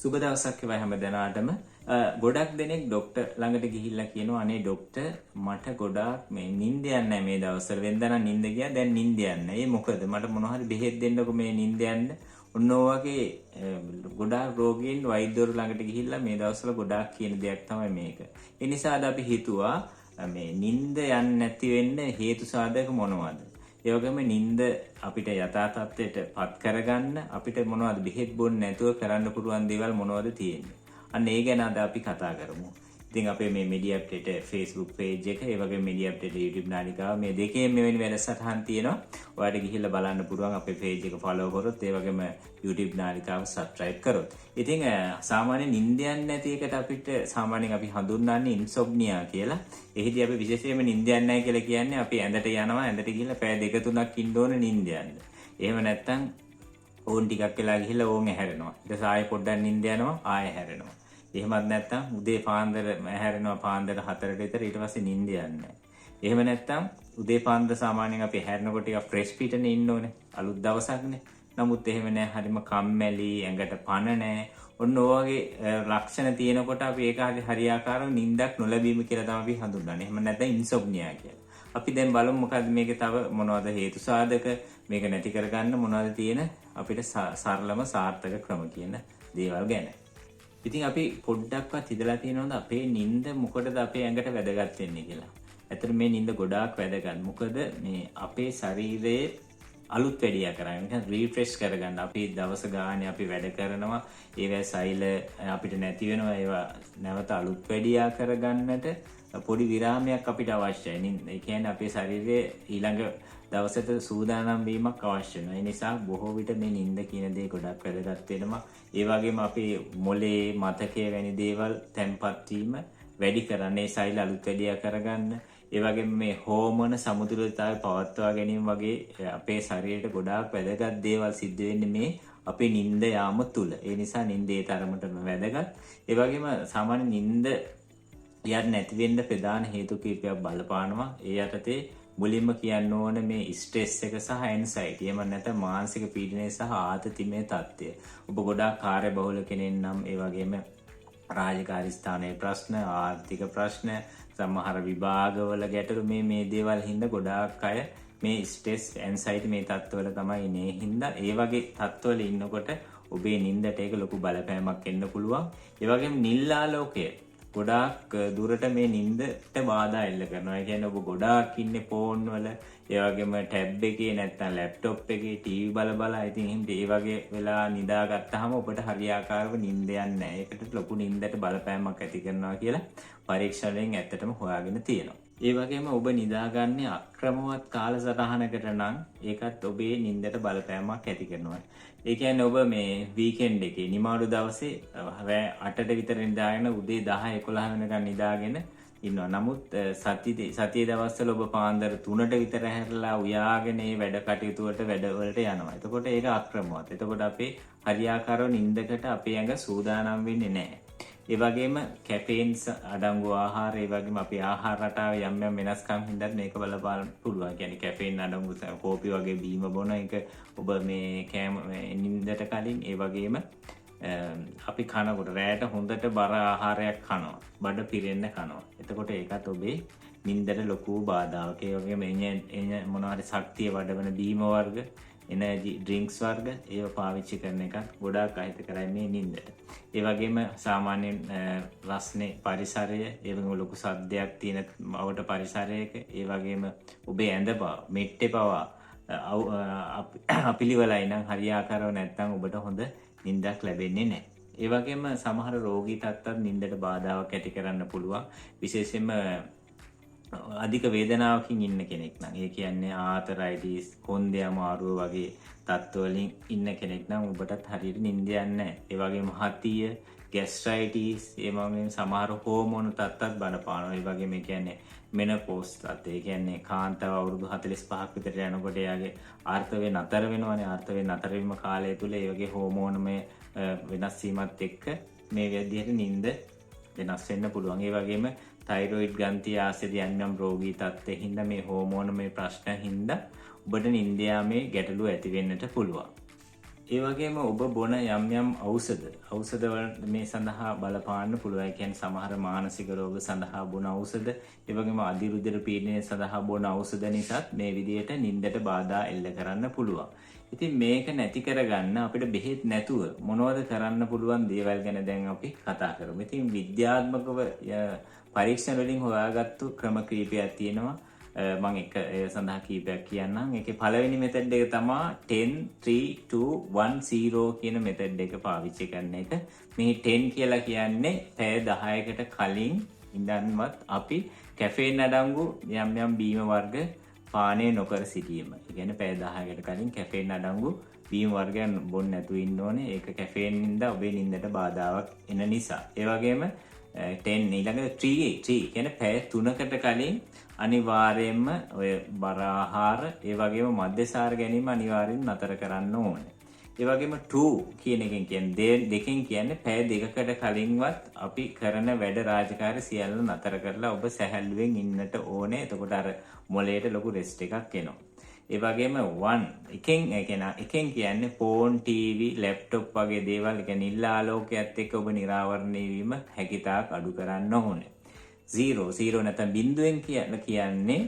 සුබ දවසක් වේවා හැම දෙනාටම. ගොඩක් දෙනෙක් ડોක්ටර් ළඟට ගිහිල්ලා කියනවා අනේ ડોක්ටර් මට ගොඩාක් මේ නිින්ද යන්නේ නැහැ මේ දවස්වල. වෙනදා නම් නිින්ද ගියා දැන් නිින්ද යන්නේ. ඒ මොකද මට මොන හරි බෙහෙත් දෙන්නකො මේ නිින්ද යන්න. ඔන්න ඔයගේ ගොඩාක් රෝගීන් වෛද්‍යවරු ළඟට ගිහිල්ලා මේ දවස්වල ගොඩාක් කියන දෙයක් තමයි මේක. ඒ නිසා අද අපි හිතුවා මේ නිින්ද යන්නේ නැති වෙන්න හේතු සාධක මොනවද? ඒ වගේම නිින්ද අපිට යථා තත්ත්වයට පත් කරගන්න අපිට මොනවද බෙහෙත් බොන්න නැතුව කරන්න පුළුවන් දේවල් මොනවද තියෙන්නේ? අන්න ඒ ගැන අද අපි කතා කරමු. ඉතින් අපේ මේ media update Facebook page එක, ඒ වගේම media update YouTube නාලිකාව මේ දෙකේම මෙවැනි වැඩසටහන් තියෙනවා. ඔයාලට ගිහිල්ලා බලන්න පුළුවන් අපේ page එක follow කරොත්, ඒ වගේම YouTube නාලිකාව subscribe කරොත්. ඉතින් සාමාන්‍ය නිින්ද යන්නේ නැති එකට අපිට සාමාන්‍යයෙන් අපි හඳුන්වන්නේ insomnia කියලා. එහිදී අපි විශේෂයෙන්ම නිින්ද යන්නේ නැහැ කියලා කියන්නේ අපි ඇඳට යනවා, ඇඳට ගිහිල්ලා පැය 2-3ක් ඉන්න ඕන නිින්ද යන්න. එහෙම නැත්නම් ඕන් ටිකක් වෙලා ගිහිල්ලා ඕන් ඇහැරෙනවා. ඊට පස්සේ ආයෙ පොඩ්ඩක් නිින්ද යනවා, ආයෙ හැරෙනවා. එහෙමත් නැත්නම් උදේ පාන්දර හැරෙනවා පාන්දර 4ට විතර ඊට පස්සේ නිින්ද යන්නේ. එහෙම නැත්නම් උදේ පාන්දර සාමාන්‍යයෙන් අපි හැරෙනකොට ටිකක් ෆ්‍රෙෂ් පිටනේ ඉන්න ඕනේ. අලුත් දවසක්නේ. නමුත් එහෙම නැහැ. හරිම කම්මැලි, ඇඟට පණ නැහැ. ඔන්න ඔයගේ ලක්ෂණ තියෙනකොට අපි ඒක හරියාකාරව නිින්දක් නොලැබීම කියලා තමයි අපි හඳුන්වන්නේ. එහෙම නැත්නම් ඉන්සොම්නියා කියලා. අපි දැන් බලමු මොකද්ද මේකේ තව මොනවද හේතු සාධක මේක නැති කරගන්න මොනවද තියෙන අපිට සරලම සාර්ථක ක්‍රම කියන දේවල් ගැන. ඉතින් අපි පොඩ්ඩක්වත් හිතලා තියෙනවද අපේ නිින්ද මොකටද අපේ ඇඟට වැදගත් වෙන්නේ කියලා. ඇත්තට මේ නිින්ද ගොඩාක් වැදගත්. මොකද මේ අපේ ශරීරයේ අලුත් වැඩියා කරගන්න, නිකන් රීෆ්‍රෙෂ් කරගන්න. අපි දවස ගානේ අපි වැඩ කරනවා, ඒවැ සෛල අපිට නැති වෙනවා, ඒවා නැවත අලුත් වැඩියා කරගන්නට පොඩි විරාමයක් අපිට අවශ්‍යයි. ඒ කියන්නේ අපේ ශරීරයේ ඊළඟ දවසට සූදානම් වීමක් අවශ්‍ය වෙනවා. ඒ නිසා බොහෝ විට මේ නිින්ද කියන දේ ගොඩක් වැදගත් වෙනවා. ඒ වගේම අපේ මොලේ මතකයේ වැනි දේවල් තැම්පත් වීම වැඩි කරන්නේ සෛල අලුත් වැඩියා කරගන්න. ඒ වගේම මේ හෝමෝන සමතුලිතතාවය පවත්වා ගැනීම වගේ අපේ ශරීරයට ගොඩාක් වැදගත් දේවල් සිද්ධ වෙන්නේ මේ අපේ නිින්ද යාම තුල. ඒ නිසා නිින්දේ තරමටම වැදගත්. ඒ වගේම සාමාන්‍ය නිින්ද යන්නේ නැති වෙන්න ප්‍රධාන හේතු කීපයක් බලපානවා. ඒ යටතේ මුලින්ම කියන්න ඕන මේ ස්ට්‍රෙස් එක සහ ඇන්සයිටි. එහෙම නැත්නම් මානසික පීඩනය සහ ආතතිමය තත්ත්වය. ඔබ ගොඩාක් කාර්යබහුල කෙනෙක් නම් ඒ වගේම රාජකාරී ස්ථානයේ ප්‍රශ්න, ආර්ථික ප්‍රශ්න, සමහර විභාගවල ගැටලු මේ දේවල් හින්දා ගොඩාක් අය මේ ස්ට්‍රෙස්, ඇන්සයිටි මේ තත්ත්වවල තමයි ඉන්නේ. හින්දා ඒ වගේ තත්ත්වවල ඉන්නකොට ඔබේ නිින්දට ඒක ලොකු බලපෑමක් එන්න පුළුවන්. ඒ වගේම නිල් ආලෝකය ගොඩාක් දුරට මේ නිින්දට බාධා එල්ල කරනවා. ඒ කියන්නේ ඔබ ගොඩාක් ඉන්නේ ෆෝන් වල, ඒ වගේම ටැබ් එකේ නැත්නම් ලැප්ටොප් එකේ ටීවී බල ඉතින් එහෙනම් ඒ වගේ වෙලා නිදාගත්තාම ඔබට හරියාකාරව නිින්ද යන්නේ නැහැ. ඒකට ලොකු නිින්දට බලපෑමක් ඇති කරනවා කියලා පරීක්ෂණයෙන් ඇත්තටම හොයාගෙන තියෙනවා. ඒ වගේම ඔබ නිදාගන්නේ අක්‍රමවත් කාලසටහනකට නම් ඒකත් ඔබේ නිින්දට බලපෑමක් ඇති කරනවා. ඒ කියන්නේ ඔබ මේ වීකෙන්ඩ් එකේ නිමාඩු දවසේ රෑ 8ට විතර නිදාගෙන උදේ 10 11 වෙනකන් නිදාගෙන ඉන්නවා. නමුත් සතියේ දවස්වල ඔබ පාන්දර 3ට විතර හැරලා උයාගෙන මේ වැඩ කටයුතු වැඩවලට යනවා. එතකොට ඒක අක්‍රමවත්. එතකොට අපේ හරියාකාරව නිින්දකට අපේ ඇඟ සූදානම් වෙන්නේ නැහැ. ඒ වගේම කැෆේන්ස් අඩංගු ආහාර, ඒ වගේම අපේ ආහාර රටාවේ යම් යම් වෙනස්කම් හින්දා මේක බලපාන්න පුළුවන්. කියන්නේ කැෆේන් අඩංගු කෝපි වගේ බීම බොන එක ඔබ මේ නිින්දට කලින්, ඒ වගේම අපි කනකොට රෑට හොඳට බර ආහාරයක් කනවා, බඩ පිරෙන්න කනවා. එතකොට ඒකත් ඔබේ නිින්දට ලොකු බාධාවක්. ඒ වගේම මොනවා හරි ශක්තිය වඩවන බීම වර්ග, එනර්ජි ඩ්‍රින්ක්ස් වර්ග ඒව පාවිච්චි කරන එකත් ගොඩාක් අහිත කරන්නේ මේ නිින්දට. ඒ වගේම සාමාන්‍යයෙන් රස්නේ පරිසරය, ඒ වගේම ලොකු සද්දයක් තියෙන අවට පරිසරයක, ඒ වගේම ඔබේ ඇඳ පවා, මෙට්ටේ පවා අපිලිවලයි නම් හරියාකාරව නැත්නම් ඔබට හොඳ නිින්දක් ලැබෙන්නේ නැහැ. ඒ වගේම සමහර රෝගී තත්ත්වයන් නිින්දට බාධාවක් ඇති කරන්න පුළුවන්. විශේෂයෙන්ම අධික වේදනාවකින් ඉන්න කෙනෙක් නම්, ඒ කියන්නේ ආතරයිටිස්, කොන්දේ අමාරුව වගේ තත්ත්වවලින් ඉන්න කෙනෙක් නම් ඔබටත් හරියට නිින්ද යන්නේ නැහැ. ඒ වගේම හතිය, ગેස්ට්‍රයිටිස්, ඒ වගේම සමහර හෝමෝන තත්ත්වات බලපානවා. ඒ වගේම ඒ කියන්නේ මෙනෝපෝස් තත්ත්වය. ඒ කියන්නේ කාන්තාව අවුරුදු 45ක් විතර යනකොට එයාගේ ආර්තවය නතර වෙනවානේ. ආර්තවය නතර වීම කාලය තුල ඒ වගේ හෝමෝනමය වෙනස් වීමත් එක්ක මේ විදිහට නිින්ද වෙනස් වෙන්න පුළුවන්. ඒ වගේම තයිරොයිඩ් ග්‍රන්ථිය ආශ්‍රිත යම් රෝගී තත්ත්වෙ හින්දා මේ හෝමෝනමය ප්‍රශ්න හින්දා ඔබට නිින්ද යාමේ ගැටලු ඇති වෙන්නට පුළුවන්. ඒ වගේම ඔබ බොන යම් යම් ඖෂධ වල මේ සඳහා බලපාන්න පුළුවන්. ඒ කියන්නේ සමහර මානසික රෝග සඳහා බොන ඖෂධ, ඒ වගේම අධිරුධිර පීඩනය සඳහා බොන ඖෂධ නිසාත් මේ විදිහට නිින්දට බාධා එල්ල කරන්න පුළුවන්. ඉතින් මේක නැති කරගන්න අපිට බෙහෙත් නැතුව මොනවද කරන්න පුළුවන් දේවල් ගැන දැන් අපි කතා කරමු. ඉතින් විද්‍යාත්මකව පරීක්ෂණ වලින් හොයාගත්තු ක්‍රම කීපයක් තියෙනවා. මම එක ඒ සඳහා කීපයක් කියන්නම්. ඒකේ පළවෙනි මෙතඩ් එක තමයි 10 3 2 1 0 කියන මෙතඩ් එක පාවිච්චි කරන එක. මේ 10 කියලා කියන්නේ පැය 10කට කලින් ඉඳන්වත් අපි කැෆේන් අඩංගු යම් යම් බීම වර්ග පානය නොකර සිටීම. ඒ කියන්නේ පැය 10කට කලින් කැෆේන් අඩංගු බීම වර්ගයන් බොන්න නැතුව ඉන්න ඕනේ. ඒක කැෆේන් නින්දා ඔබේ නින්දට බාධාවක් එන නිසා. ඒ වගේම 10 ඊළඟට 3 කියන්නේ පැය 3කට කලින් අනිවාර්යයෙන්ම ඔය බර ආහාර ඒ වගේම මද්යසාර ගැනීම අනිවාර්යෙන් නතර කරන්න ඕනේ. ඒ වගේම 2 කියන එකෙන් කියන්නේ දෙකෙන් කියන්නේ පැය 2කට කලින්වත් අපි කරන වැඩ රාජකාරී සියල්ල නතර කරලා ඔබ සැහැල්ලුවෙන් ඉන්නට ඕනේ. එතකොට අර මොළයට ලොකු රෙස්ට් එකක් එනවා. ඒ වගේම 1 එකෙන් කියන්නේ ෆෝන්, ටීවී, ලැප්ටොප් වගේ දේවල්, ඒ කියන්නේ නිල් ආලෝකයත් එක්ක ඔබ නිරාවරණය වීම හැකියතාක් අඩු කරන්න ඕනේ. 0 නැත්නම් බිඳුවෙන් කියන්නේ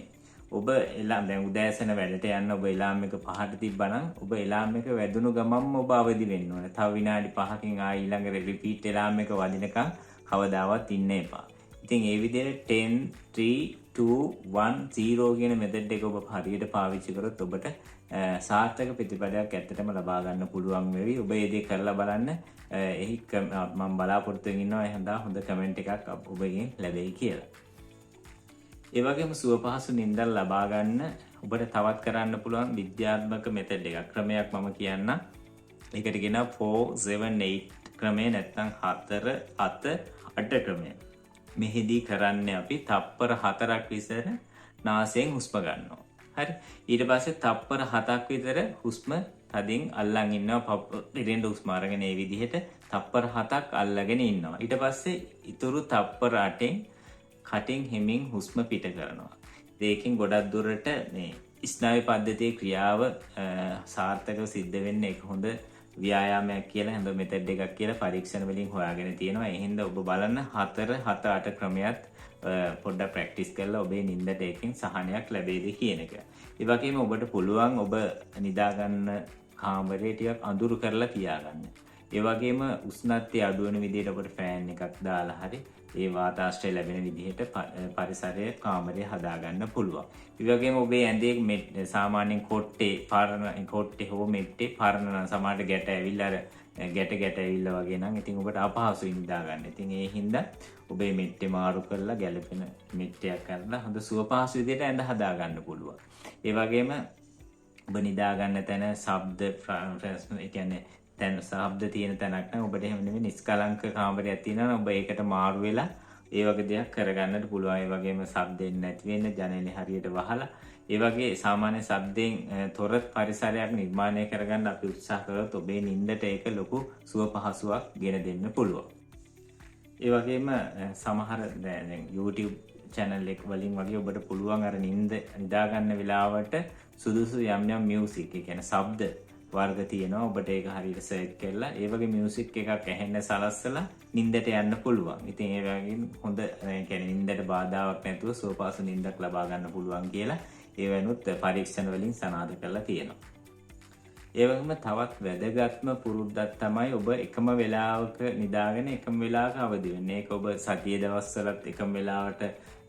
ඔබ එලාම් දැන් උදෑසන වැඩට යන්න ඔබ එලාම් එක 5ට තිබ්බනම් ඔබ එලාම් එක වැදුණු ගමන්ම ඔබ අවදි වෙන්න ඕනේ. තව විනාඩි 5කින් ආයි ඊළඟ රිපීට් එලාම් එක වදිනකම් කවදාවත් ඉන්න එපා. ඉතින් ඒ විදිහට 10 3 2 1 0 කියන මෙතඩ් එක ඔබ හරියට පාවිච්චි කරොත් ඔබට සාර්ථක ප්‍රතිඵලයක් ඇත්තටම ලබා ගන්න පුළුවන් වෙවි. ඔබ මේ දේ කරලා බලන්න. එහි මම බලාපොරොත්තු වෙමින් ඉන්නවා එහෙනම් හොඳ කමෙන්ට් එකක් ඔබගෙන් ලැබෙයි කියලා. ඒ වගේම සුව පහසු නිින්දක් ලබා ගන්න ඔබට තවත් කරන්න පුළුවන් විද්‍යාත්මක මෙතඩ් එකක් ක්‍රමයක් මම කියන්නම්. ඒකට කියනවා 4-7-8 ක්‍රමය නැත්නම් 4-7-8 ක්‍රමය. මෙහිදී කරන්නේ අපි තප්පර 4ක් විතර නාසයෙන් හුස්ම ගන්නවා. හරි. ඊට පස්සේ තප්පර 7ක් විතර හුස්ම තදින් අල්ලන් ඉන්නවා. පිටෙන් හුස්ම අරගෙන මේ විදිහට තප්පර 7ක් අල්ලගෙන ඉන්නවා. ඊට පස්සේ ඊතුරු තප්පර 8න් කටින් හිමින් හුස්ම පිට කරනවා. ඒකෙන් ගොඩක් දුරට මේ ස්නායු පද්ධතියේ ක්‍රියාව සාර්ථකව සිද්ධ වෙන්න එක හොඳ ව්‍යායාමයක් කියලා හඳ මෙතඩ් එකක් කියලා පරීක්ෂණ වලින් හොයාගෙන තියෙනවා. ඒ හින්දා ඔබ බලන්න 4-7-8 ක්‍රමයක් පොඩ්ඩක් ප්‍රැක්ටිස් කරලා ඔබේ නිින්දට එකකින් සහනයක් ලැබෙයිද කියන එක. ඒ වගේම ඔබට පුළුවන් ඔබ නිදා ගන්න කාමරේ ටිකක් අඳුරු කරලා තියාගන්න. ඒ වගේම උෂ්ණත්වය අඩු වෙන විදිහට ඔබට ෆෑන් එකක් දාලා හරි ඒ වාතාශ්‍රය ලැබෙන විදිහට පරිසරය කාමරය හදාගන්න පුළුවන්. ඒ වගේම ඔබේ ඇඳේ සාමාන්‍යයෙන් කොට්ටේ හෝ මෙට්ටේ පරණ නම් සමහරට ගැට ඇවිල්ලා ගැට ඇවිල්ලා වගේ නම් ඉතින් ඔබට අපහසුයි නිදා ගන්න. ඉතින් ඒ හින්දා ඔබේ මෙට්ටේ මාරු කරලා ගැළපෙන මෙට්ටයක් කරලා හොඳ සුව පහසු විදිහට ඇඳ හදාගන්න පුළුවන්. ඒ වගේම ඔබ නිදා ගන්න තැන ශබ්ද ඒ කියන්නේ දැන් ශබ්ද තියෙන තැනක් නම් ඔබට එහෙම නෙමෙයි නිස්කලංක කාමරයක් තියෙනවා. ඔබ ඒකට මාරු වෙලා ඒ වගේ දෙයක් කරගන්නත් පුළුවන්. ඒ වගේම ශබ්දෙන් නැති වෙන්න ජනේලේ හරියට වහලා ඒ වගේ සාමාන්‍ය ශබ්දෙන් තොර පරිසරයක් නිර්මාණය කරගන්න අපි උත්සාහ කරොත් ඔබේ නිින්දට ඒක ලොකු සුව පහසුවක් ගෙන දෙන්න පුළුවන්. ඒ වගේම සමහර දැන් YouTube channel එක වලින් වගේ ඔබට පුළුවන් අර නිදා ගන්න වෙලාවට සුදුසු යම් යම් මියුසික් ඒ කියන්නේ ශබ්ද වර්ග තියෙනවා. ඔබට ඒක හරියට සර්ච් කරලා ඒ වගේ මියුසික් එකක් ඇහෙන්න සලස්සලා නිින්දට යන්න පුළුවන්. ඉතින් ඒ වගේ හොඳ කියන්නේ නිින්දට බාධාවක් නැතුව සුවපහසු නිින්දක් ලබා ගන්න පුළුවන් කියලා ඒ වෙනුත් පරීක්ෂණ වලින් සනාථ කරලා තියෙනවා. ඒ වගේම තවත් වැදගත්ම පුරුද්දක් තමයි ඔබ එකම වෙලාවක නිදාගෙන එකම වෙලාවක අවදි වෙන්න. ඒක ඔබ සතියේ දවස්වලත් එකම වෙලාවට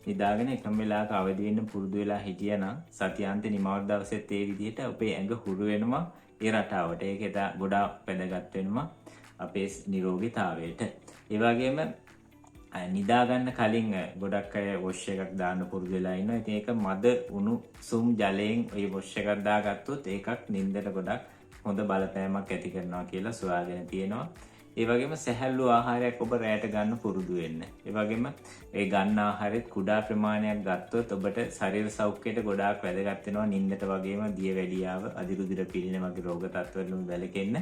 නිදාගෙන එකම වෙලාවක අවදි වෙන්න පුරුදු වෙලා හිටියනම් සතියාන්තේ නිමවන දවසෙත් ඒ විදිහට ඔබේ ඇඟ හුරු වෙනවා ඒ රටාවට. ඒක ගොඩාක් වැදගත් වෙනවා අපේ නිරෝගීතාවයට. ඒ වගේම නිදා ගන්න කලින් ගොඩක් අය වොෂ් එකක් දාන්න පුරුදු වෙලා ඉන්නවා. ඉතින් ඒක මද උණුසුම් ජලයෙන් ওই වොෂ් එකක් දාගත්තොත් ඒකක් නිින්දට ගොඩක් හොඳ බලපෑමක් ඇති කරනවා කියලා සොයාගෙන තියෙනවා. ඒ වගේම සැහැල්ලු ආහාරයක් ඔබ රැයට ගන්න පුරුදු වෙන්න. ඒ වගේම ඒ ගන්න ආහාරෙත් කුඩා ප්‍රමාණයක් ගත්තොත් ඔබට ශරීර සෞඛ්‍යයට ගොඩාක් වැදගත් වෙනවා. නිින්දට වගේම දියවැඩියාව, අධිරුධිර පීඩන වගේ රෝග තත්ත්වවලින් වැළකෙන්න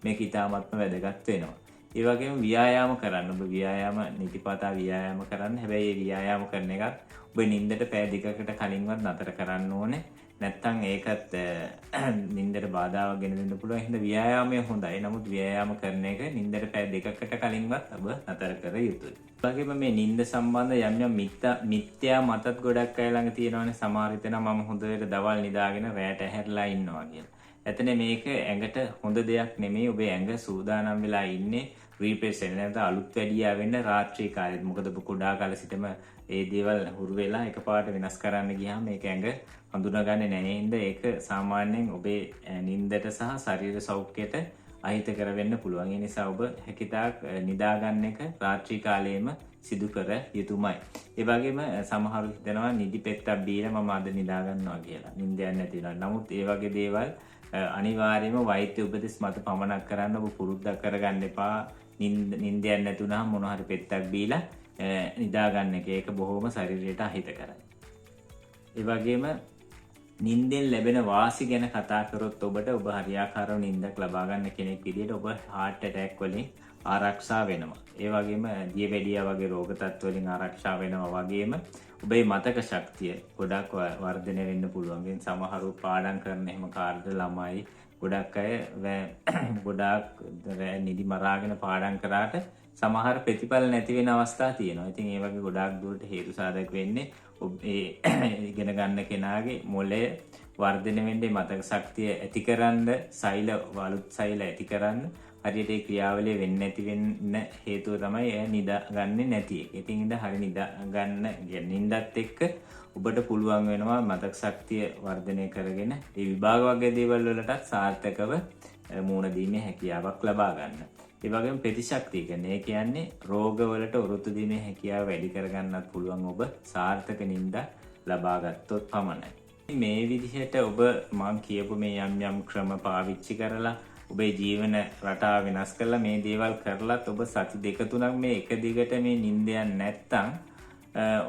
මේක ඉතාමත්ම වැදගත් වෙනවා. ඒ වගේම ව්‍යායාම කරන්න. ඔබ ව්‍යායාම නිතිපතා ව්‍යායාම කරන්න. හැබැයි මේ ව්‍යායාම කරන එකත් ඔබ නිින්දට පැය 2කට කලින්වත් නතර කරන්න ඕනේ. නැත්තම් ඒකත් නින්දට බාධාවක් ගෙන දෙන්න පුළුවන්. හින්දා ව්‍යායාමය හොඳයි. නමුත් ව්‍යායාම කරන එක නින්දට පැය දෙකකට කලින්වත් ඔබ නතර කර යුතුයි. වගේම මේ නින්ද සම්බන්ධ යම් යම් මිත්‍යා මතත් ගොඩක් අය ළඟ තියෙනවානේ. සමහර විට නම් මම හොඳට දවල් නිදාගෙන රැට ඇහැරලා ඉන්නවා කියලා. එතන මේක ඇඟට හොඳ දෙයක් නෙමෙයි. ඔබේ ඇඟ සූදානම් වෙලා ඉන්නේ රීප්‍රෙස් වෙන නැත්නම් අලුත් වැඩියා වෙන්න රාත්‍රී කාලෙත්. මොකද ඔබ කුඩා කාලේ සිටම ඒ දේවල් හුරු වෙලා එකපාරට වෙනස් කරන්න ගියාම මේක ඇඟ හඳුනාගන්නේ නැහැ. හින්දා ඒක සාමාන්‍යයෙන් ඔබේ නින්දට සහ ශරීර සෞඛ්‍යයට අහිතකර වෙන්න පුළුවන්. ඒ නිසා ඔබ හැකිතාක් නිදා ගන්න එක රාත්‍රී කාලයේම සිදු කර යුතුමයි. ඒ වගේම සමහරු හිතනවා නිදි පෙත්තක් බීලා මම අද නිදා ගන්නවා කියලා. නිින්ද යන්නේ නැති වෙනවා. නමුත් ඒ වගේ දේවල් අනිවාර්යයෙන්ම වෛද්‍ය උපදෙස් මත පමණක් කරන්න ඔබ පුරුද්දක් කරගන්න එපා. නිින්ද යන්නේ නැතුණාම මොන හරි පෙත්තක් බීලා නිදා ගන්න එක. ඒක බොහොම ශරීරයට අහිතකරයි. ඒ වගේම නින්දෙන් ලැබෙන වාසි ගැන කතා කරොත් ඔබට ඔබ හරියාකාරව නින්දක් ලබා ගන්න කෙනෙක් විදිහට ඔබ heart attack වලින් ආරක්ෂා වෙනවා. ඒ වගේම දියවැඩියා වගේ රෝග තත්ත්ව වලින් ආරක්ෂා වෙනවා. වගේම ඔබේ මතක ශක්තිය ගොඩක් වර්ධනය වෙන්න පුළුවන්. සමහරු පාඩම් කරන එහෙම කාර්ද ළමයි ගොඩක් අය ගොඩාක් නිදි මරාගෙන පාඩම් කරාට සමහර ප්‍රතිඵල නැති වෙන අවස්ථා තියෙනවා. ඉතින් ඒ වගේ ගොඩාක් දුරට හේතු සාධක වෙන්නේ ඒ ඉගෙන ගන්න කෙනාගේ මොළය වර්ධනය වෙන්නේ මතක ශක්තිය ඇතිකරන්න සෛල වලුත් සෛල ඇතිකරන්න හරියට ඒ ක්‍රියාවලිය වෙන්නේ නැති වෙන්න හේතුව තමයි එයා නිදාගන්නේ නැති එක. ඉතින් ඉඳ හරි නිදා ගන්න නින්දත් එක්ක ඔබට පුළුවන් වෙනවා මතක ශක්තිය වර්ධනය කරගෙන ඒ විභාග වගේ දේවල් වලටත් සාර්ථකව මුහුණ දීමේ හැකියාවක් ලබා ගන්න. ඒ වගේම ප්‍රතිශක්තිය කියන්නේ රෝගවලට ඔරොත්තු දීමේ හැකියාව වැඩි කරගන්නත් පුළුවන් ඔබ සාර්ථක නිින්ද ලබා ගත්තොත් පමණයි. මේ විදිහට ඔබ මම කියපු මේ යම් ක්‍රම පාවිච්චි කරලා ඔබේ ජීවන රටාව වෙනස් කරලා මේ දේවල් කරලත් ඔබ සති දෙක තුනක් මේ එක දිගට මේ නිින්ද යන්නේ නැත්තම්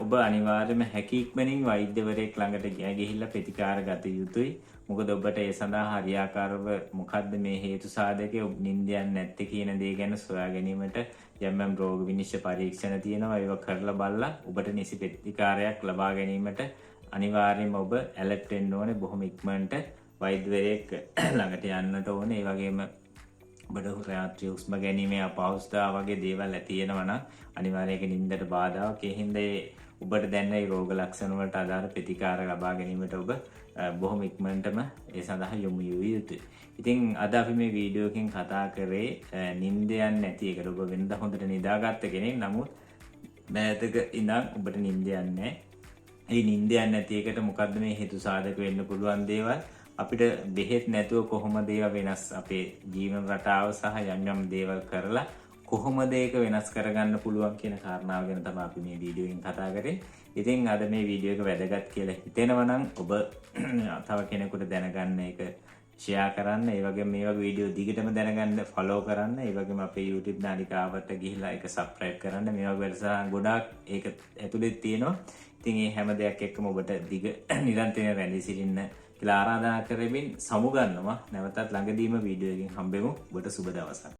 ඔබ අනිවාර්යයෙන්ම හැකියක්මනින් වෛද්‍යවරයෙක් ළඟට ගිහිල්ලා ප්‍රතිකාර ගත යුතුයි. මොකද ඔබට ඒ සඳහා හරියාකාරව මොකද්ද මේ හේතු සාධකයේ ඔබ නිින්ද යන්නේ නැත්තේ කියන දේ ගැන සොයා ගැනීමට යම් රෝග විනිශ්චය පරීක්ෂණ තියෙනවා. ඒවා කරලා බලලා ඔබට නිසි ප්‍රතිකාරයක් ලබා ගැනීමට අනිවාර්යයෙන්ම ඔබ ඇලර්ට් වෙන්න ඕනේ. බොහොම ඉක්මනට වෛද්‍යවරයෙක් ළඟට යන්නට ඕනේ. ඒ වගේම ඔබට රාත්‍රී හුස්ම ගැනීමේ අපහසුතාව වගේ දේවල් තියෙනවා නම් අනිවාර්යයෙන් නිින්දට බාධාවක්. ඒ හින්දා ඔබට දැන් මේ රෝග ලක්ෂණ වලට අදාළ ප්‍රතිකාර ලබා ගැනීමට ඔබ බොහොම ඉක්මනටම ඒ සඳහා යොමු විය යුතුයි. ඉතින් අද අපි මේ වීඩියෝ එකෙන් කතා කරේ නිින්ද යන්නේ නැති එකට. ඔබ වෙනදා හොඳට නිදාගත්ත කෙනෙක් නමුත් මෑතක ඉඳන් ඔබට නිින්ද යන්නේ නැහැ. ඒ නිින්ද යන්නේ නැති එකට මොකද්ද මේ හේතු සාධක වෙන්න පුළුවන් දේවල්? අපිට බෙහෙත් නැතුව කොහොමද ඒවා වෙනස් අපේ ජීවන රටාව සහ යම් දේවල් කරලා කොහොමද ඒක වෙනස් කරගන්න පුළුවන් කියන කාරණාව ගැන තමයි අපි මේ වීඩියෝ එකෙන් කතා කරේ. ඉතින් අද මේ වීඩියෝ එක වැදගත් කියලා හිතෙනවා නම් ඔබ තව කෙනෙකුට දැනගන්න ඒක ෂෙයා කරන්න. ඒ වගේම මේ වගේ වීඩියෝ දිගටම දැනගන්න ෆලෝ කරන්න. ඒ වගේම අපේ YouTube නාලිකාවට ගිහිල්ලා ඒක සබ්ස්ක්‍රයිබ් කරන්න. මේ වගේ වැඩසටහන් ගොඩාක් ඒක ඇතුලේ තියෙනවා. ඉතින් මේ හැම දෙයක් එක්කම ඔබට දිග නිරන්තරයෙන් රැඳී සිටින්න කියලා ආරාධනා කරමින් සමුගන්නවා. නැවතත් ළඟදීම වීඩියෝ එකකින් හම්බෙමු. ඔබට සුබ දවසක්.